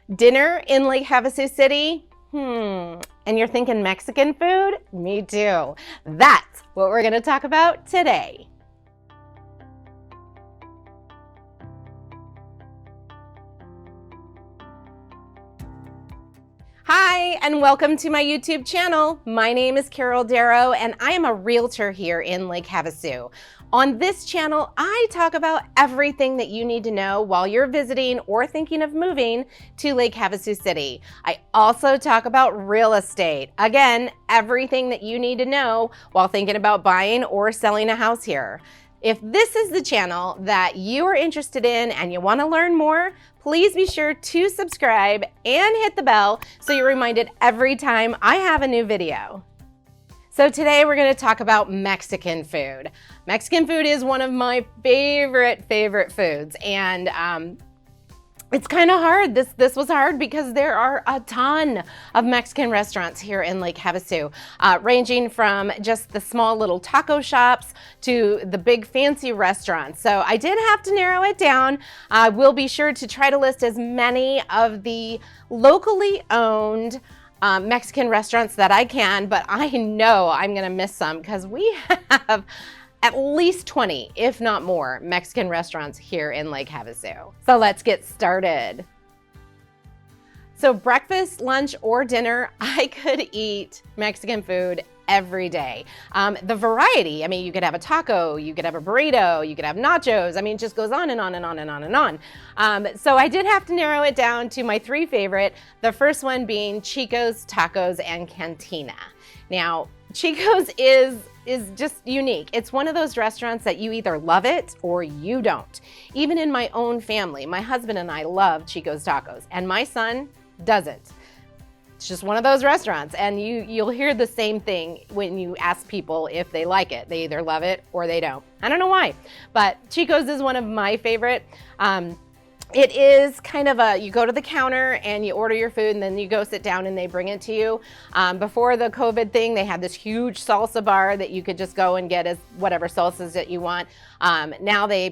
Dinner in Lake Havasu City? And you're thinking Mexican food? Me too. That's what we're going to talk about today. Hi, and welcome to my YouTube channel. My name is Darrow, and I am a realtor here in Lake Havasu. On this channel, I talk about everything that you need to know while you're visiting or thinking of moving to Lake Havasu City. I also talk about real estate. Again, everything that you need to know while thinking about buying or selling a house here. If this is the channel that you are interested in and you want to learn more, please be sure to subscribe and hit the bell so you're reminded every time I have a new video. So today we're going to talk about Mexican food. Mexican food is one of my favorite foods, and it's kind of hard. This was hard because there are a ton of Mexican restaurants here in Lake Havasu, ranging from just the small little taco shops to the big fancy restaurants. So I did have to narrow it down. I will be sure to try to list as many of the locally owned Mexican restaurants that I can, but I know I'm gonna miss some because we have at least 20, if not more, Mexican restaurants here in Lake Havasu. So let's get started. So breakfast, lunch, or dinner, I could eat Mexican food every day. The variety, I mean, you could have a taco, you could have a burrito, you could have nachos. I mean, it just goes on and on and on and on and on. So I did have to narrow it down to my three favorite. The first one being Chicos Tacos and Cantina. Now, Chico's is just unique. It's one of those restaurants that you either love it or you don't. Even in my own family, my husband and I love Chico's Tacos, and my son doesn't. It's just one of those restaurants, and you'll hear the same thing when you ask people if they like it. They either love it or they don't. I don't know why, but Chico's is one of my favorite. It is kind of you go to the counter and you order your food, and then you go sit down and they bring it to you. Before the COVID thing, they had this huge salsa bar that you could just go and get as whatever salsas that you want. Now they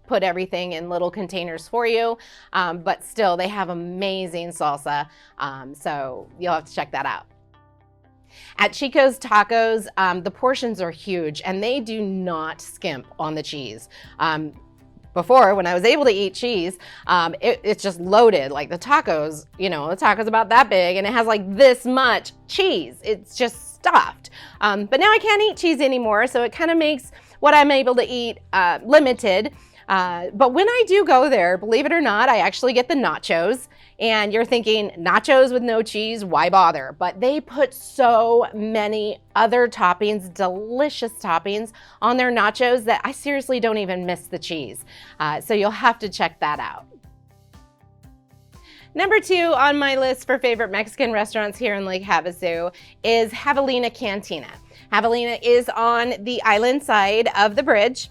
put everything in little containers for you, but still they have amazing salsa, so you'll have to check that out. At Chico's Tacos, the portions are huge and they do not skimp on the cheese. Before, when I was able to eat cheese, it's just loaded. Like the tacos, the taco's about that big and it has like this much cheese. It's just stuffed. But now I can't eat cheese anymore, so it kind of makes what I'm able to eat limited. But when I do go there, believe it or not, I actually get the nachos. And you're thinking, nachos with no cheese, why bother? But they put so many other toppings, delicious toppings on their nachos that I seriously don't even miss the cheese. So you'll have to check that out. Number 2 on my list for favorite Mexican restaurants here in Lake Havasu is Javelina Cantina. Javelina is on the island side of the bridge,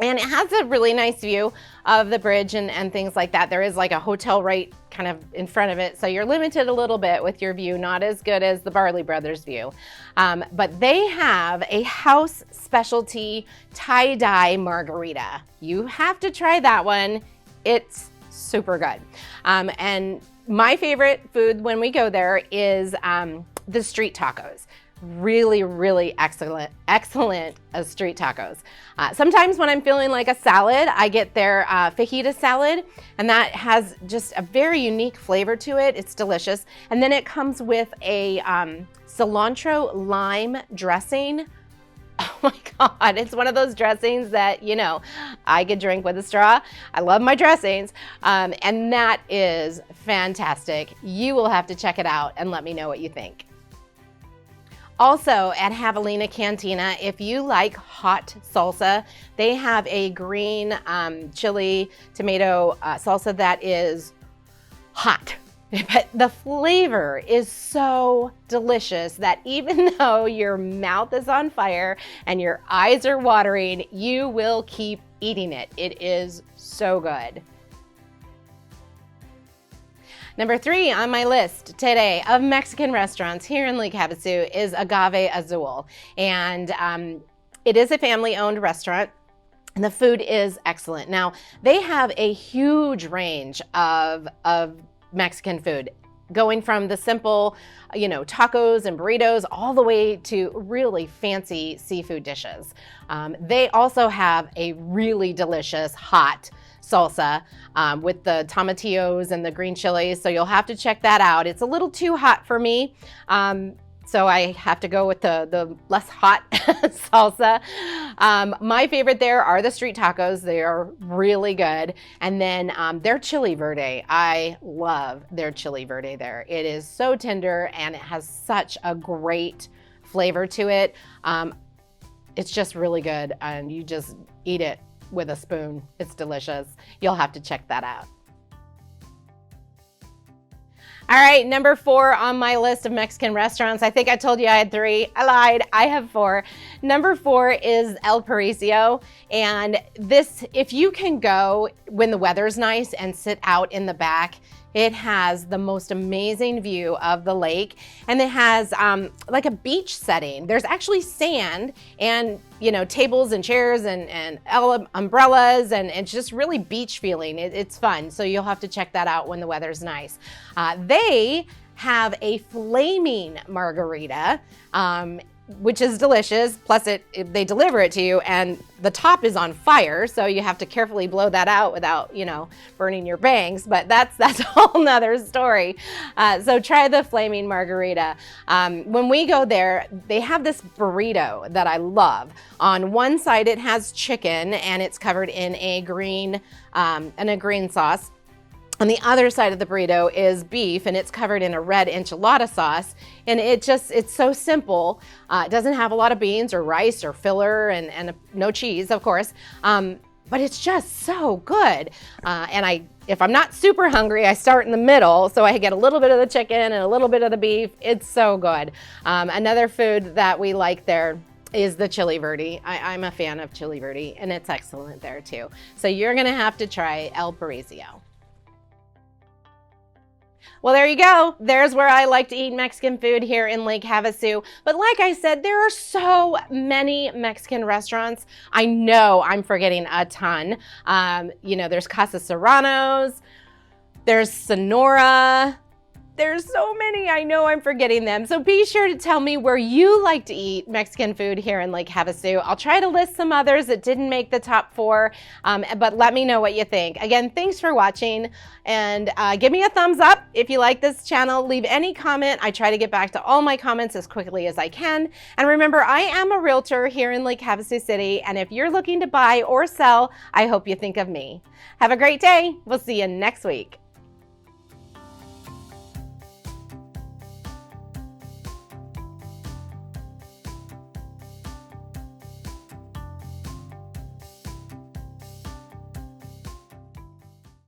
and it has a really nice view of the bridge and things like that. There is like a hotel right kind of in front of it, so you're limited a little bit with your view, not as good as the Barley Brothers view. But they have a house specialty tie-dye margarita. You have to try that one. It's super good. And my favorite food when we go there is the street tacos. Really excellent street tacos. Sometimes when I'm feeling like a salad, I get their fajita salad, and that has just a very unique flavor to it. It's delicious. And then it comes with a cilantro lime dressing. Oh my God, it's one of those dressings that, I could drink with a straw. I love my dressings, and that is fantastic. You will have to check it out and let me know what you think. Also at Javelina Cantina, if you like hot salsa, they have a green chili tomato salsa that is hot. But the flavor is so delicious that even though your mouth is on fire and your eyes are watering, you will keep eating it. It is so good. Number 3 on my list today of Mexican restaurants here in Lake Havasu is Agave Azul. And it is a family-owned restaurant, and the food is excellent. Now, they have a huge range of Mexican food, going from the simple, tacos and burritos all the way to really fancy seafood dishes. They also have a really delicious hot salsa with the tomatillos and the green chilies, so you'll have to check that out. It's a little too hot for me, so I have to go with the less hot salsa. My favorite there are the street tacos. They are really good. And then their chili verde. I love their chili verde there. It is so tender and it has such a great flavor to it. It's just really good, and you just eat it with a spoon. It's delicious. You'll have to check that out. All right, number 4 on my list of Mexican restaurants. I think I told you I had 3. I lied, I have 4. Number 4 is El Parisio. And this, if you can go when the weather's nice and sit out in the back, it has the most amazing view of the lake, and it has like a beach setting. There's actually sand and tables and chairs and umbrellas, and it's just really beach feeling. It's fun, so you'll have to check that out when the weather's nice. They have a flaming margarita, which is delicious. Plus they deliver it to you and the top is on fire, so you have to carefully blow that out without, burning your bangs, but that's a whole nother story. So try the flaming margarita. When we go there, they have this burrito that I love. On one side, it has chicken and it's covered in a green sauce. On the other side of the burrito is beef, and it's covered in a red enchilada sauce. And it's so simple. It doesn't have a lot of beans or rice or filler and no cheese, of course. But it's just so good. And if I'm not super hungry, I start in the middle, so I get a little bit of the chicken and a little bit of the beef. It's so good. Another food that we like there is the chili verde. I'm a fan of chili verde, and it's excellent there too. So you're gonna have to try El Parisio. Well, there you go. There's where I like to eat Mexican food here in Lake Havasu. But like I said, there are so many Mexican restaurants. I know I'm forgetting a ton. There's Casa Serrano's, there's Sonora. There's so many, I know I'm forgetting them. So be sure to tell me where you like to eat Mexican food here in Lake Havasu. I'll try to list some others that didn't make the top 4, but let me know what you think. Again, thanks for watching, and give me a thumbs up if you like this channel. Leave any comment. I try to get back to all my comments as quickly as I can. And remember, I am a realtor here in Lake Havasu City, and if you're looking to buy or sell, I hope you think of me. Have a great day. We'll see you next week.